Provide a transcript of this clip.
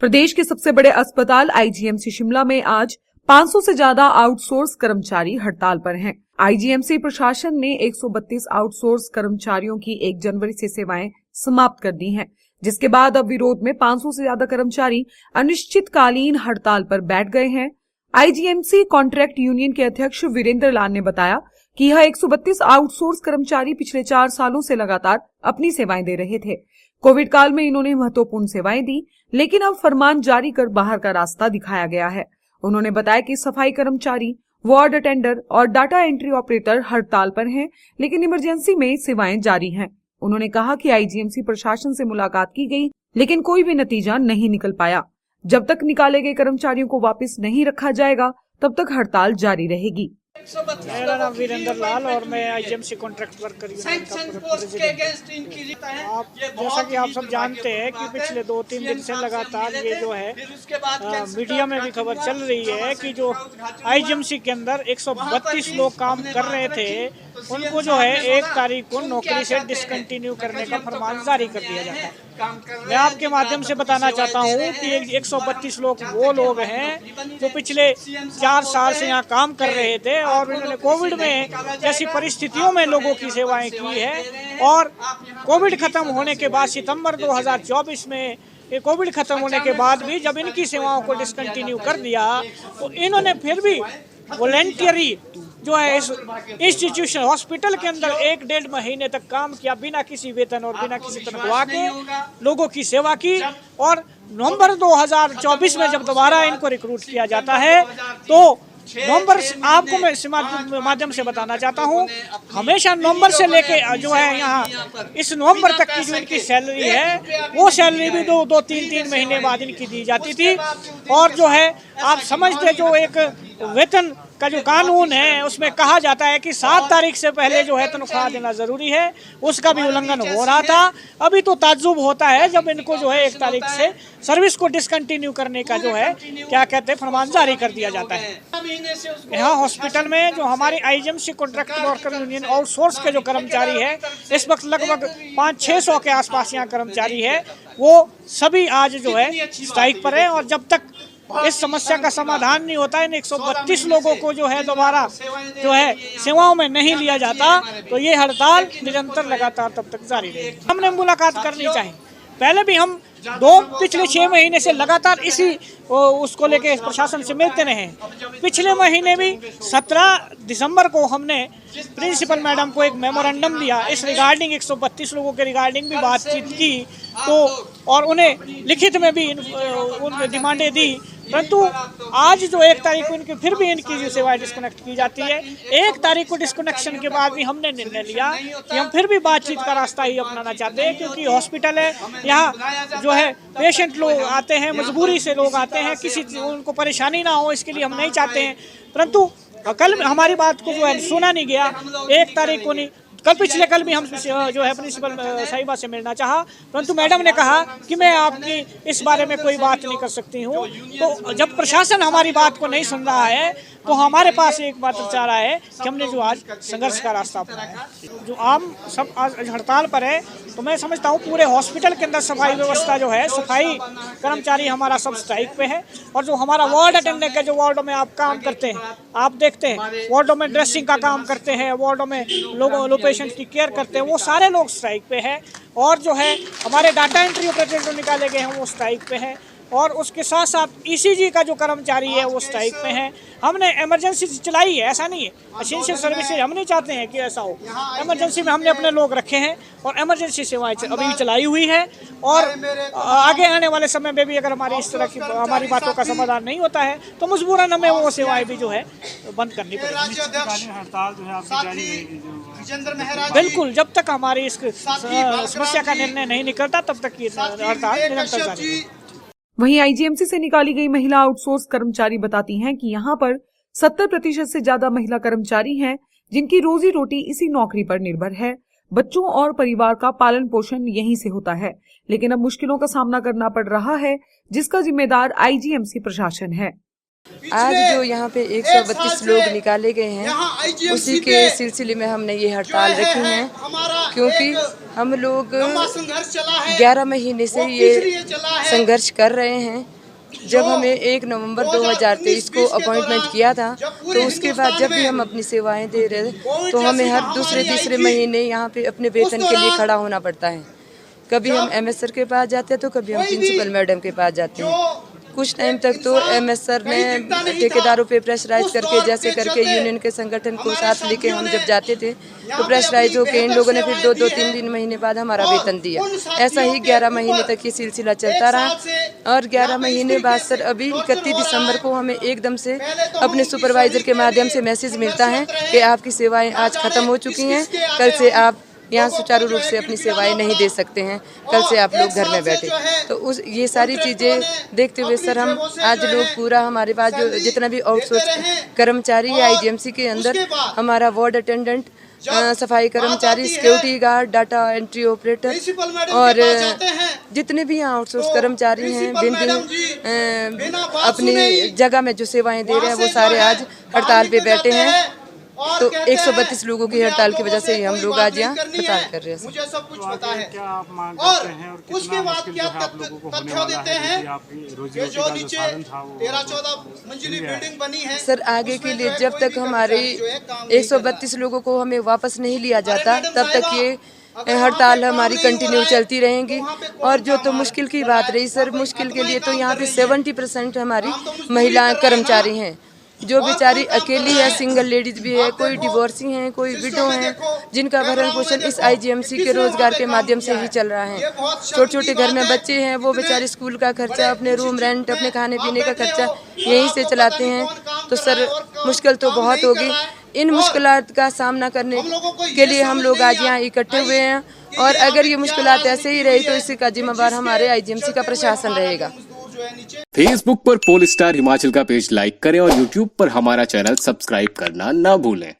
प्रदेश के सबसे बड़े अस्पताल आईजीएमसी शिमला में आज 500 से ज्यादा आउटसोर्स कर्मचारी हड़ताल पर हैं। आईजीएमसी प्रशासन ने 132 आउटसोर्स कर्मचारियों की 1 जनवरी से सेवाएं समाप्त कर दी हैं, जिसके बाद अब विरोध में 500 से ज्यादा कर्मचारी अनिश्चितकालीन हड़ताल पर बैठ गए हैं। आईजीएमसी कॉन्ट्रैक्ट यूनियन के अध्यक्ष वीरेंद्र लाल ने बताया कि यह 132 आउटसोर्स कर्मचारी पिछले 4 सालों से लगातार अपनी सेवाएं दे रहे थे। कोविड काल में इन्होंने महत्वपूर्ण सेवाएं दी, लेकिन अब फरमान जारी कर बाहर का रास्ता दिखाया गया है। उन्होंने बताया कि सफाई कर्मचारी, वार्ड अटेंडर और डाटा एंट्री ऑपरेटर हड़ताल पर हैं, लेकिन इमरजेंसी में सेवाएं जारी हैं। उन्होंने कहा कि आईजीएमसी प्रशासन से मुलाकात की गई, लेकिन कोई भी नतीजा नहीं निकल पाया। जब तक निकाले गए कर्मचारियों को वापस नहीं रखा जाएगा, तब तक हड़ताल जारी रहेगी। मेरा नाम वीरेंद्र लाल और मैं आईजीएमसी कॉन्ट्रैक्ट वर्कर यूनियन का प्रेसिडेंट। आप जैसा कि आप सब जानते हैं कि पिछले 2-3 दिन से लगातार ये जो है मीडिया में भी खबर चल रही है कि जो आईजीएमसी के अंदर 132 लोग काम कर रहे थे, उनको जो है 1 तारीख को नौकरी से डिसकंटिन्यू करने का फरमान जारी कर दिया जाता है। मैं आपके माध्यम से बताना चाहता हूँ कि 132 लोग वो लोग हैं जो पिछले 4 साल से यहाँ काम कर रहे थे और इन्होंने कोविड में जैसी परिस्थितियों में लोगों की सेवाएं की है। और कोविड खत्म होने के बाद सितंबर 2024 में कोविड खत्म होने के बाद भी जब इनकी सेवाओं को डिसकंटिन्यू कर दिया, तो इन्होंने फिर भी वॉलंटियरी जो है इस इंस्टीट्यूशन हॉस्पिटल के अंदर 1-1.5 महीने तक काम किया, बिना किसी वेतन और बिना किसी तनख्वाह के लोगों की सेवा की। और नवंबर 2024 में जब दोबारा इनको रिक्रूट किया जाता है, तो नवंबर, आपको मैं इस माध्यम से बताना चाहता हूँ, हमेशा नवंबर से लेके जो है यहाँ इस नवंबर तक की जो इनकी सैलरी है, वो सैलरी भी 2-3 महीने बाद इनकी दी जाती थी। और जो है आप समझते, जो एक वेतन का जो कानून है उसमें कहा जाता है कि 7 तारीख से पहले जो है तनख्वाह देना जरूरी है, उसका भी उल्लंघन हो रहा था। अभी तो ताज्जुब होता है जब इनको जो है 1 तारीख से सर्विस को डिसकंटिन्यू करने का जो है क्या कहते हैं फरमान जारी कर दिया जाता है। यहाँ हॉस्पिटल में जो हमारी IGMC contract worker union outsource के जो कर्मचारी है, इस वक्त लगभग 500-600 के आसपास यहाँ कर्मचारी है, वो सभी आज जो है स्ट्राइक पर है। और जब तक इस समस्या का समाधान नहीं होता, इन 132 लोगों को जो है दोबारा जो है सेवाओं में नहीं लिया जाता, तो ये हड़ताल निरंतर लगातार तब तक जारी रहेगी। हमने मुलाकात करनी चाहिए। पहले भी हम पिछले 6 महीने से लगातार इसी उसको लेके प्रशासन से मिलते रहे। पिछले महीने भी 17 दिसंबर को हमने प्रिंसिपल मैडम को एक मेमोरेंडम दिया, इस रिगार्डिंग 132 लोगों के रिगार्डिंग भी बातचीत की, तो और उन्हें लिखित में भी उन डिमांडें दी। परंतु आज जो 1 तारीख को इनकी फिर भी इनकी जो सेवाएं डिस्कनेक्ट की जाती है। 1 तारीख को डिस्कनेक्शन के बाद भी हमने निर्णय लिया कि हम फिर भी बातचीत का रास्ता ही अपनाना चाहते हैं, क्योंकि हॉस्पिटल है, यहाँ जो है पेशेंट लोग आते हैं, मजबूरी से लोग आते हैं, किसी उनको परेशानी ना हो इसके लिए हम नहीं चाहते हैं। परंतु कल हमारी बात को जो है सुना नहीं गया। 1 तारीख को नहीं, पिछले कल भी हम जो है प्रिंसिपल साहिबा से मिलना चाहा, परंतु मैडम ने कहा कि मैं आपकी इस बारे में कोई बात नहीं कर सकती हूँ। तो जब प्रशासन हमारी बात को नहीं सुन रहा है, तो हमारे पास एक बात चाह रहा है कि हमने जो आज संघर्ष का रास्ता अपनाया, जो आम सब आज हड़ताल पर है, तो मैं समझता हूँ पूरे हॉस्पिटल के अंदर सफाई व्यवस्था जो है, सफाई कर्मचारी हमारा सब स्ट्राइक पे है। और जो हमारा वार्ड अटेंडेंट के जो वार्डों में आप काम करते हैं, आप देखते हैं वार्डों में ड्रेसिंग का काम करते हैं, वार्डों में लोग पेशेंट की केयर करते हैं, वो सारे लोग स्ट्राइक पे है। और जो है हमारे डाटा एंट्री ऑपरेटर जो निकाले गए हैं वो स्ट्राइक पे है। और उसके साथ साथ ईसीजी का जो कर्मचारी है वो स्ट्राइक पे है। हमने इमरजेंसी चलाई है, ऐसा नहीं है, एसेंशियल सर्विसेज हम नहीं चाहते हैं कि ऐसा हो। इमरजेंसी में हमने अपने लोग रखे हैं और इमरजेंसी सेवाएं अभी भी चलाई हुई है। और आगे आने वाले समय में भी अगर हमारी इस तरह की हमारी बातों का समाधान नहीं होता है, तो मजबूरन हमें वो सेवाएं भी जो है बंद करनी पड़ेगी। हड़ताल जो है आपकी जारी रहेगी? बिल्कुल, जब तक हमारी इस समस्या का निर्णय नहीं निकलता, तब तक ये हड़ताल निरंतर जारी रहेगी। वहीं आईजीएमसी से निकाली गई महिला आउटसोर्स कर्मचारी बताती हैं कि यहाँ पर 70% से ज्यादा महिला कर्मचारी हैं, जिनकी रोजी रोटी इसी नौकरी पर निर्भर है। बच्चों और परिवार का पालन पोषण यहीं से होता है, लेकिन अब मुश्किलों का सामना करना पड़ रहा है, जिसका जिम्मेदार आईजीएमसी प्रशासन है। आज जो यहाँ पे 132 लोग निकाले गए हैं, उसी के सिलसिले में हमने ये हड़ताल रखी है, क्योंकि हम लोग 11 महीने से ये संघर्ष कर रहे हैं। जब हमें 1 नवंबर 2023 को अपॉइंटमेंट किया था, तो उसके बाद जब भी हम अपनी सेवाएं दे रहे तो हमें हर दूसरे तीसरे महीने यहाँ पे अपने वेतन के लिए खड़ा होना पड़ता है। कभी हम एमएस सर के पास जाते हैं तो कभी हम प्रिंसिपल मैडम के पास जाते हैं। कुछ टाइम तक तो एमएस सर ने ठेकेदारों पे प्रेशराइज करके, जैसे करके यूनियन के संगठन को साथ लेके हम जब जाते थे तो प्रेशराइज होके इन लोगों ने फिर 2-3 महीने बाद हमारा वेतन दिया। ऐसा ही 11 महीने तक ये सिलसिला चलता रहा और 11 महीने बाद सर अभी 31 दिसंबर को हमें एकदम से अपने सुपरवाइजर के माध्यम से मैसेज मिलता है कि आपकी सेवाएं आज ख़त्म हो चुकी हैं, कल से आप यहाँ सुचारू रूप से अपनी सेवाएं नहीं दे सकते हैं, कल से आप लोग घर में बैठे। तो ये सारी चीज़ें देखते हुए सर हम आज लोग पूरा हमारे पास जो जितना भी आउटसोर्स कर्मचारी है आईजीएमसी के अंदर, हमारा वार्ड अटेंडेंट, सफाई कर्मचारी, security guard, data entry operator और जितने भी यहाँ आउटसोर्स कर्मचारी हैं, भिन्न अपनी जगह में जो सेवाएं दे रहे हैं, वो सारे आज हड़ताल पे बैठे हैं। तो 132 लोगों की हड़ताल की वजह से हम लोग आज यहाँ हड़ताल कर रहे हैं। मुझे सब कुछ पता है। क्या आप मांग करते हैं और उसके बाद क्या तथ्य देते हैं कि जो नीचे 13-14 मंजिली बिल्डिंग बनी है। सर आगे के लिए जब तक हमारे 132 लोगों को हमें वापस नहीं लिया जाता, तब तक ये हड़ताल हमारी कंटिन्यू चलती रहेंगी। और जो तो मुश्किल की बात रही सर, मुश्किल के लिए तो यहाँ पे 70% हमारी महिला कर्मचारी हैं, जो बेचारी अकेली है, सिंगल लेडीज भी है, कोई डिवोर्सी हैं, कोई विडो हैं, जिनका भरण पोषण इस आईजीएमसी के रोजगार के माध्यम से ही चल रहा है। छोटे छोटे घर में बच्चे हैं, वो बेचारे स्कूल का खर्चा, अपने रूम रेंट, अपने खाने पीने का खर्चा यहीं से चलाते हैं। तो सर मुश्किल तो बहुत होगी। इन मुश्किलात का सामना करने के लिए हम लोग आज यहाँ इकट्ठे हुए हैं, और अगर ये मुश्किलात ऐसे ही रही तो इसका जिम्मेदार हमारे आईजीएमसी का प्रशासन रहेगा। फेसबुक पर पोल स्टार हिमाचल का पेज लाइक करें और यूट्यूब पर हमारा चैनल सब्सक्राइब करना ना भूलें।